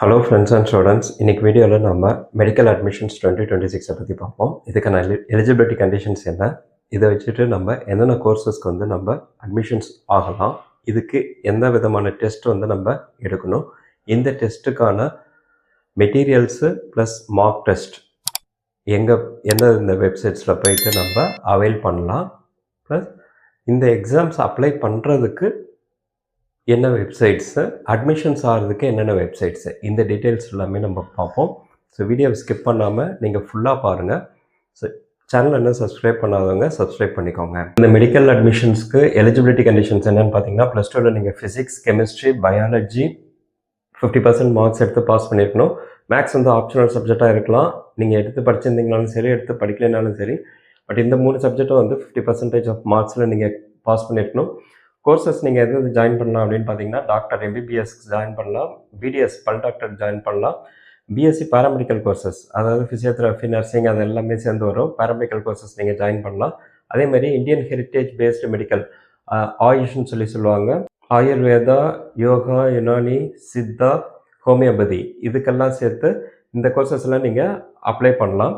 Hello friends and students, இன்றைக்கி வீடியோவில் நம்ம மெடிக்கல் அட்மிஷன்ஸ் 2026 பற்றி பார்ப்போம். இதுக்கான எலிஜிபிலிட்டி கண்டிஷன்ஸ் என்ன, இதை வச்சுட்டு நம்ம என்னென்ன கோர்சஸ்க்கு வந்து நம்ம அட்மிஷன்ஸ் ஆகலாம், இதுக்கு எந்த விதமான டெஸ்ட் வந்து நம்ம எடுக்கணும், இந்த டெஸ்ட்டுக்கான மெட்டீரியல்ஸு ப்ளஸ் மார்க் டெஸ்ட் எந்த வெப்சைட்ஸில் போயிட்டு நம்ம அவைல் பண்ணலாம், ப்ளஸ் இந்த எக்ஸாம்ஸ் அப்ளை பண்ணுறதுக்கு என்ன வெப்சைட்ஸு, அட்மிஷன்ஸ் ஆகிறதுக்கு என்னென்ன வெப்சைட்ஸு, இந்த டீட்டெயில்ஸ் எல்லாமே நம்ம பார்ப்போம். ஸோ வீடியோவை ஸ்கிப் பண்ணாமல் நீங்கள் ஃபுல்லாக பாருங்கள். ஸோ சேனல் என்ன சப்ஸ்கிரைப் பண்ணாதவங்க சப்ஸ்கிரைப் பண்ணிக்கோங்க. இந்த மெடிக்கல் அட்மிஷன்ஸ்க்கு எலிஜிபிலிட்டி கண்டிஷன்ஸ் என்னென்னு பார்த்தீங்கன்னா, +2ல் நீங்கள் ஃபிசிக்ஸ், கெமிஸ்ட்ரி, பயாலஜி 50% மார்க்ஸ் எடுத்து பாஸ் பண்ணியிருக்கணும். மேக்ஸ் வந்து ஆப்ஷனல் சப்ஜெக்டாக இருக்கலாம், நீங்கள் எடுத்து படிச்சிருந்தீங்கனாலும் சரி, எடுத்து படிக்கலைனாலும் சரி. பட் இந்த 3 சப்ஜெக்டும் வந்து 50% ஆஃப் மார்க்ஸில் நீங்கள் பாஸ் பண்ணியிருக்கணும். கோர்சஸ் நீங்கள் எது ஜாயின் பண்ணலாம் அப்படின்னு பார்த்தீங்கன்னா, டாக்டர் எம்பிபிஎஸ்க்கு ஜாயின் பண்ணலாம், பிடிஎஸ் பல் டாக்டர் ஜாயின் பண்ணலாம், பிஎஸ்சி பேராமெடிக்கல் கோர்சஸ், அதாவது ஃபிசியோதெரபி, நர்சிங் அது எல்லாமே சேர்ந்து வரும். பேராமெடிக்கல் கோர்சஸ் நீங்கள் ஜாயின் பண்ணலாம். அதேமாதிரி இந்தியன் ஹெரிட்டேஜ் பேஸ்டு மெடிக்கல், ஆயுஷ்னு சொல்லுவாங்க, ஆயுர்வேதா, யோகா, யுனானி, சித்தா, ஹோமியோபதி, இதுக்கெல்லாம் சேர்த்து இந்த கோர்சஸ்லாம் நீங்கள் அப்ளை பண்ணலாம்.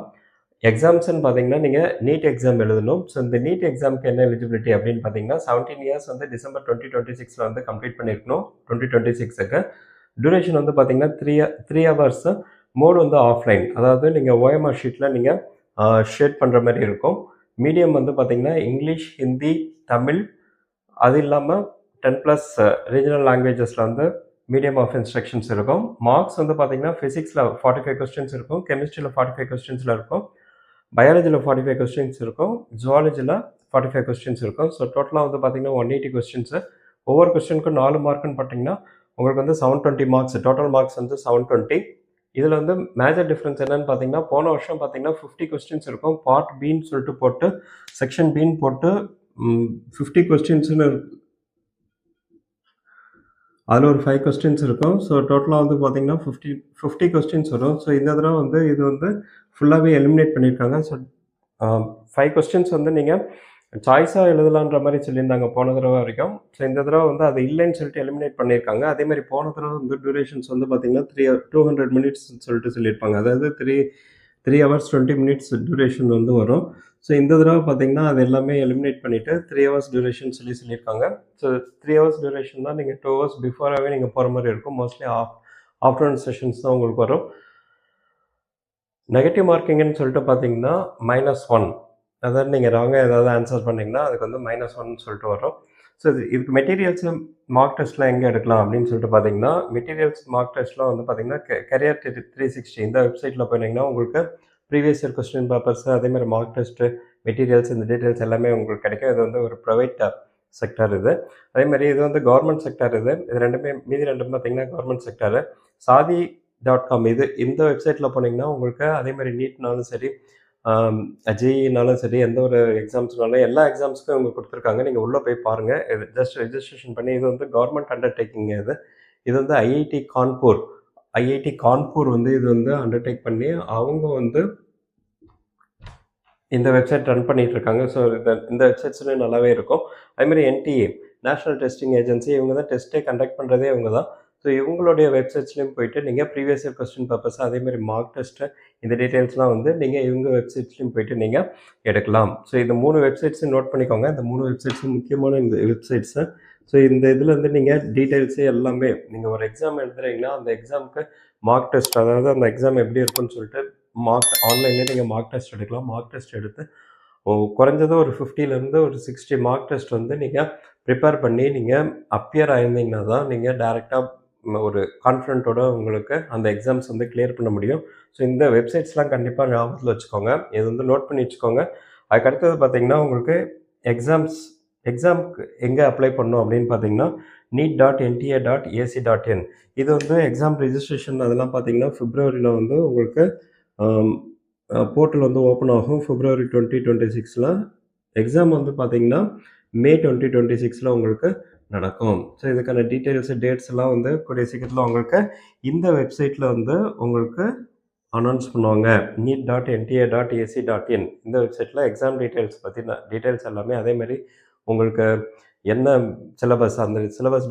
எக்ஸாம்ஸ்ன்னு பார்த்தீங்கன்னா, நீங்கள் நீட் எக்ஸாம் எழுதணும். ஸோ இந்த நீட் எக்ஸாமுக்கு என்ன எலிஜிபிலிட்டி அப்படின்னு பார்த்தீங்கன்னா, 17 இயர்ஸ் வந்து டிசம்பர் 2026 வந்து கம்ப்ளீட் பண்ணியிருக்கணும். 2026க்கு டியூரேஷன் வந்து பார்த்தீங்கன்னா 3 ஹவர்ஸு. மோடு வந்து ஆஃப்லைன், அதாவது நீங்கள் ஓஎம்ஆர் ஷீட்டில் நீங்கள் ஷேட் பண்ணுற மாதிரி இருக்கும். மீடியம் வந்து பார்த்தீங்கன்னா இங்கிலீஷ், ஹிந்தி, தமிழ், அது இல்லாமல் 10+ ரீஜனல் லாங்குவேஜஸில் வந்து மீடியம் ஆஃப் இன்ஸ்ட்ரக்ஷன்ஸ் இருக்கும். மார்க்ஸ் வந்து பார்த்தீங்கன்னா ஃபிசிக்ஸில் 45 கொஸ்டின்ஸ் இருக்கும், கெமிஸ்ட்ரியில் 45 கொஸ்டின்ஸில் இருக்கும், பயாலஜியில் 45 கொஸ்டின்ஸ் இருக்கும், ஜுவாலஜியில் 45 கொஸ்டின்ஸ் இருக்கும். ஸோ டோட்டலாக வந்து பார்த்தீங்கன்னா 180 கொஸ்டின்ஸு. ஒவ்வொரு கொஸ்டினுக்கும் 4 மார்க்குன்னு பார்த்தீங்கன்னா உங்களுக்கு வந்து 720 மார்க்ஸ், டோட்டல் மார்க்ஸ் வந்து 720. இதில் வந்து மேஜர் டிஃப்ரென்ஸ் என்னென்னு பார்த்தீங்கன்னா, போன வருஷம் பார்த்தீங்கன்னா 50 கொஸ்டின்ஸ் இருக்கும், பார்ட் பின்னு சொல்லிட்டு போட்டு, செக்ஷன் பின்னு போட்டு 50 கொஸ்டின்ஸ்னு அதில் ஒரு 5 கொஸ்டின்ஸ் இருக்கும். ஸோ டோட்டலாக வந்து பார்த்தீங்கன்னா 50 கொஸ்டின்ஸ் வரும். ஸோ இந்த தடவை வந்து இது வந்து ஃபுல்லாகவே எலிமினேட் பண்ணியிருக்காங்க. ஸோ 5 கொஸ்டின்ஸ் வந்து நீங்கள் சாய்ஸாக எழுதலான்ற மாதிரி சொல்லியிருந்தாங்க போன தடவை வரைக்கும். ஸோ இந்த தடவை வந்து அது இல்லைன்னு சொல்லிட்டு எலிமினேட் பண்ணியிருக்காங்க. அதேமாதிரி போன தடவை வந்து டியூரேஷன்ஸ் வந்து பார்த்தீங்கன்னா 200 மினிட்ஸ்ன்னு சொல்லிட்டு சொல்லியிருப்பாங்க, அதாவது 3 ஹவர்ஸ் 20 மினிட்ஸ் டியூரேஷன் வந்து வரும். ஸோ இந்த தடவை பார்த்தீங்கன்னா அது எல்லாமே எலிமினேட் பண்ணிவிட்டு 3 ஹவர்ஸ் டியூரேஷன் சொல்லியிருக்காங்க. ஸோ 3 ஹவர்ஸ் டியூரேஷன் தான், நீங்கள் 2 ஹவர்ஸ் பிஃபோராகவே நீங்கள் போகிற மாதிரி இருக்கும். மோஸ்ட்லி ஆஃப்டர்நூன் செஷன்ஸ் தான் உங்களுக்கு வரும். நெகட்டிவ் மார்க்கிங்னு சொல்லிட்டு பார்த்தீங்கன்னா -1, அதாவது நீங்கள் ராங்காக ஏதாவது ஆன்சர் பண்ணிங்கன்னா அதுக்கு வந்து -1 சொல்லிட்டு வரும். ஸோ இதுக்கு மெட்டீரியல்ஸு மார்க் டெஸ்ட்லாம் எங்கே எடுக்கலாம் அப்படின்னு சொல்லிட்டு பார்த்தீங்கன்னா, மெட்டீரியல்ஸ் மார்க் டெஸ்ட்லாம் வந்து பார்த்தீங்கன்னா கரியர் 360 இந்த வெப்சைட்டில் போனீங்கன்னா உங்களுக்கு ப்ரீவியஸ் இயர் கொஸ்டின் பேப்பர்ஸு, அதேமாதிரி மார்க் டெஸ்ட்டு, மெட்டீரியல்ஸ், இந்த டீட்டெயில்ஸ் எல்லாமே உங்களுக்கு கிடைக்கும். இது வந்து ஒரு ப்ரைவேட் செக்டர் இது. அதேமாதிரி இது வந்து கவர்மெண்ட் செக்டர். இது ரெண்டுமே, மீதி ரெண்டும் பார்த்தீங்கன்னா கவர்மெண்ட் செக்டரு. Saadi.com இந்த வெப்சைட்டில் போனீங்கன்னா உங்களுக்கு அதேமாதிரி நீட்னாலும் சரி, ஜேஇனாலும் சரி, எந்த ஒரு எக்ஸாம்ஸ்னாலும் எல்லா எக்ஸாம்ஸுக்கும் இவங்க கொடுத்துருக்காங்க. நீங்கள் உள்ளே போய் பாருங்கள். இது ஜஸ்ட் ரெஜிஸ்ட்ரேஷன் பண்ணி, இது வந்து கவர்மெண்ட் அண்டர்டேக்கிங். இது வந்து ஐஐடி கான்பூர் வந்து இது வந்து அண்டர்டேக் பண்ணி அவங்க வந்து இந்த வெப்சைட் ரன் பண்ணிகிட்டு இருக்காங்க. ஸோ இந்த வெப்சைட்ஸ்லேயும் நல்லாவே இருக்கும். அதேமாதிரி NTA, நேஷ்னல் டெஸ்டிங் ஏஜென்சி, இவங்க தான் டெஸ்ட்டே கண்டக்ட் பண்ணுறதே இவங்க தான். ஸோ இவங்களுடைய வெப்சைட்ஸ்லேயும் போயிட்டு நீங்கள் ப்ரீவியஸ் இயர் கொஸ்டின் பேப்பர்ஸ், அதேமாதிரி மார்க் டெஸ்ட்டு, இந்த டீட்டெயில்ஸ்லாம் வந்து நீங்கள் இவங்க வெப்சைட்ஸ்லையும் போயிட்டு நீங்கள் எடுக்கலாம். ஸோ இந்த 3 வெப்சைட்ஸும் நோட் பண்ணிக்கோங்க. இந்த 3 வெப்சைட்ஸும் முக்கியமான இந்த வெப்சைட்ஸு. ஸோ இந்த இதில் வந்து நீங்கள் டீட்டெயில்ஸு எல்லாமே, நீங்கள் ஒரு எக்ஸாம் எழுதுறீங்கன்னா அந்த எக்ஸாமுக்கு மார்க் டெஸ்ட், அதாவது அந்த எக்ஸாம் எப்படி இருக்குன்னு சொல்லிட்டு ஆன்லைன்லேயே நீங்கள் மார்க் டெஸ்ட் எடுக்கலாம். மார்க் டெஸ்ட் எடுத்து குறைஞ்சது ஒரு 50லேருந்து ஒரு 60 மார்க் டெஸ்ட் வந்து நீங்கள் ப்ரிப்பேர் பண்ணி நீங்கள் அப்பியர் ஆயிருந்தீங்கன்னா தான் நீங்கள் டேரெக்டாக ஒரு கான்ஃபிடென்ட்டோட உங்களுக்கு அந்த எக்ஸாம்ஸ் வந்து கிளியர் பண்ண முடியும். ஸோ இந்த வெப்சைட்ஸ்லாம் கண்டிப்பாக ஞாபகத்தில் வச்சுக்கோங்க. இது வந்து நோட் பண்ணி வச்சுக்கோங்க. அதுக்கடுத்தது பார்த்தீங்கன்னா, உங்களுக்கு எக்ஸாமுக்கு எங்கே அப்ளை பண்ணணும் அப்படின்னு பார்த்தீங்கன்னா, neet.nta.ac.in இது வந்து எக்ஸாம் ரிஜிஸ்ட்ரேஷன் அதெல்லாம் பார்த்தீங்கன்னா பிப்ரவரியில் வந்து உங்களுக்கு போர்ட்டல் வந்து ஓப்பன் ஆகும். பிப்ரவரி 2026. எக்ஸாம் வந்து பார்த்தீங்கன்னா மே 2026 உங்களுக்கு நடக்கும். ஸோ இதுக்கான டீட்டெயில்ஸு, டேட்ஸ் எல்லாம் வந்து கூடிய சீக்கிரத்தில் உங்களுக்கு இந்த வெப்சைட்டில் வந்து உங்களுக்கு அனௌன்ஸ் பண்ணுவாங்க. neet.nta.ac.in இந்த வெப்சைட்டில் எக்ஸாம் பற்றின டீட்டெயில்ஸ் எல்லாமே, அதேமாதிரி உங்களுக்கு என்ன சிலபஸ், அந்த சிலபஸ்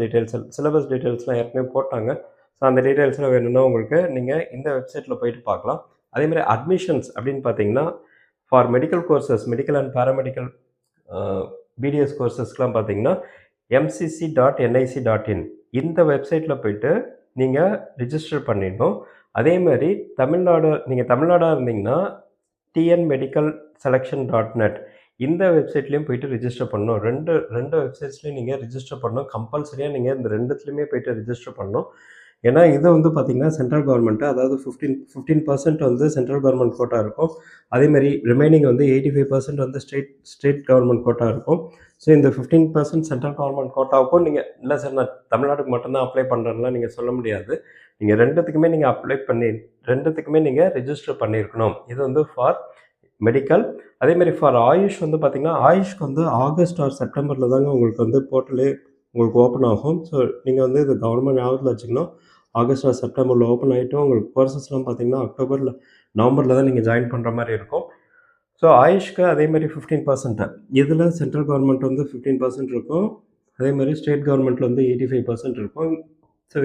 டீட்டெயில்ஸ்லாம் ஏற்கனவே போட்டாங்க. ஸோ அந்த டீட்டெயில்ஸ்லாம் வேணும்னா உங்களுக்கு நீங்கள் இந்த வெப்சைட்டில் போயிட்டு பார்க்கலாம். அதேமாதிரி அட்மிஷன்ஸ் அப்படின்னு பார்த்தீங்கன்னா for medical courses, medical and paramedical BDS கோர்சஸ்க்கெலாம் பார்த்தீங்கன்னா mcc.nic.in இந்த வெப்சைட்டில் போயிட்டு நீங்கள் ரிஜிஸ்டர் பண்ணிடணும். அதேமாதிரி நீங்கள் தமிழ்நாடாக இருந்தீங்கன்னா tnmedicalselection.net இந்த வெப்சைட்லேயும் போயிட்டு ரிஜிஸ்டர் பண்ணணும். ரெண்டு வெப்சைட்ஸ்லேயும் நீங்கள் ரிஜிஸ்டர் பண்ணணும். கம்பல்சரியாக நீங்கள் இந்த ரெண்டுத்துலேயுமே போயிட்டு ரிஜிஸ்டர் பண்ணணும். ஏன்னா இது வந்து பார்த்திங்கன்னா சென்ட்ரல் கவர்மெண்ட்டு, அதாவது 15% வந்து சென்ட்ரல் கவர்மெண்ட் கோட்டா இருக்கும். அதேமாதிரி ரிமைனிங் வந்து 85% வந்து ஸ்டேட் கவர்மெண்ட் கோட்டா இருக்கும். ஸோ இந்த 15% சென்ட்ரல் கவர்மெண்ட் கோட்டாவுக்கும் நீங்கள் இல்லை சார் நான் தமிழ்நாட்டுக்கு மட்டும்தான் அப்ளை பண்ணுறேன்லாம் நீங்கள் சொல்ல முடியாது. நீங்கள் ரெண்டுத்துக்குமே நீங்கள் ரிஜிஸ்டர் பண்ணியிருக்கணும். இது வந்து ஃபார் மெடிக்கல். அதேமாதிரி ஃபார் ஆயுஷ் வந்து பார்த்திங்கன்னா ஆயுஷ்க்கு வந்து ஆகஸ்ட் ஆர் செப்டம்பரில் தாங்க உங்களுக்கு வந்து போர்ட்டலே உங்களுக்கு ஓப்பன் ஆகும். ஸோ நீங்கள் வந்து இது கவர்மெண்ட் ஞாபகத்தில் வச்சுக்கணும். ஆகஸ்ட் ஆர் செப்டம்பரில் ஓப்பன் ஆகிட்டு உங்களுக்கு கோர்சஸ்லாம் பார்த்திங்கன்னா நவம்பரில் தான் நீங்கள் ஜாயின் பண்ணுற மாதிரி இருக்கும். ஸோ ஆயுஷ்க்கு அதேமாதிரி 15%, இதில் சென்ட்ரல் கவர்மெண்ட் வந்து 15% இருக்கும். அதேமாதிரி ஸ்டேட் கவர்மெண்ட்டில் வந்து 85% இருக்கும். ஸோ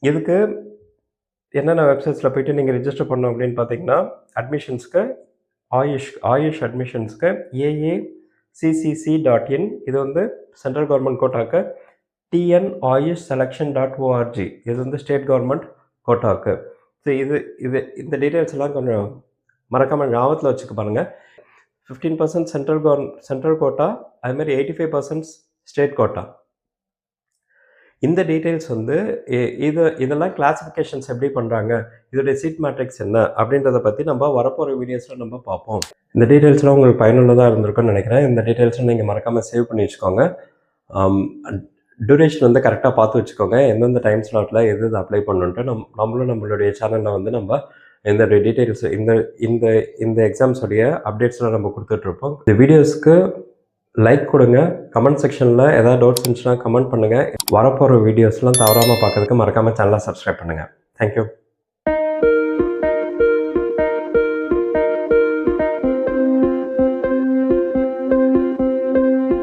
இதுக்கு என்னென்ன வெப்சைட்ஸில் போய்ட்டு நீங்கள் ரிஜிஸ்டர் பண்ணணும் அப்படின்னு பார்த்தீங்கன்னா அட்மிஷன்ஸ்க்கு ஆயுஷ் அட்மிஷன்ஸ்க்கு aacc.in இது வந்து சென்ட்ரல் கவர்மெண்ட் கோட்டாக்கு, tnayushselection.org இது வந்து ஸ்டேட் கவர்மெண்ட் கோட்டாக்கு. ஸோ இந்த டீட்டெயில்ஸ் எல்லாம் கொஞ்சம் மறக்காமல் ஞாபகத்தில் வச்சுக்க பாருங்கள். 15% சென்ட்ரல் கோட்டா, அதுமாதிரி 85% ஸ்டேட் கோட்டா. இந்த டீட்டெயில்ஸ் வந்து இதெல்லாம் கிளாஸிஃபிகேஷன்ஸ் எப்படி பண்ணுறாங்க, இதோடைய சீட் மேட்ரிக்ஸ் என்ன அப்படின்றத பற்றி நம்ம வரப்போகிற வீடியோஸில் நம்ம பார்ப்போம். இந்த டீட்டெயில்ஸ்லாம் உங்களுக்கு பயனுள்ளதாக இருந்திருக்குன்னு நினைக்கிறேன். இந்த டீட்டெயில்ஸும் நீங்கள் மறக்காமல் சேவ் பண்ணி வச்சுக்கோங்க. டியூரேஷன் வந்து கரெக்டாக பார்த்து வச்சுக்கோங்க. எந்தெந்த டைம் ஸ்லாட்டில் எது அப்ளை பண்ணணுன்ட்டு நம்மளுடைய சேனலில் வந்து நம்ம இந்த டீட்டெயில்ஸ் இந்த எக்ஸாம்ஸோடைய அப்டேட்ஸ்லாம் நம்ம கொடுத்துட்ருப்போம். இந்த வீடியோஸ்க்கு லைக் கொடுங்க. கமெண்ட் செக்ஷனில் ஏதாவது டவுட்ஸ் இருந்துச்சுன்னா கமெண்ட் பண்ணுங்கள். வரப்போகிற வீடியோஸ்லாம் தவறாமல் பார்க்கறதுக்கு மறக்காமல் சேனலை சப்ஸ்கிரைப் பண்ணுங்கள். தேங்க்யூ.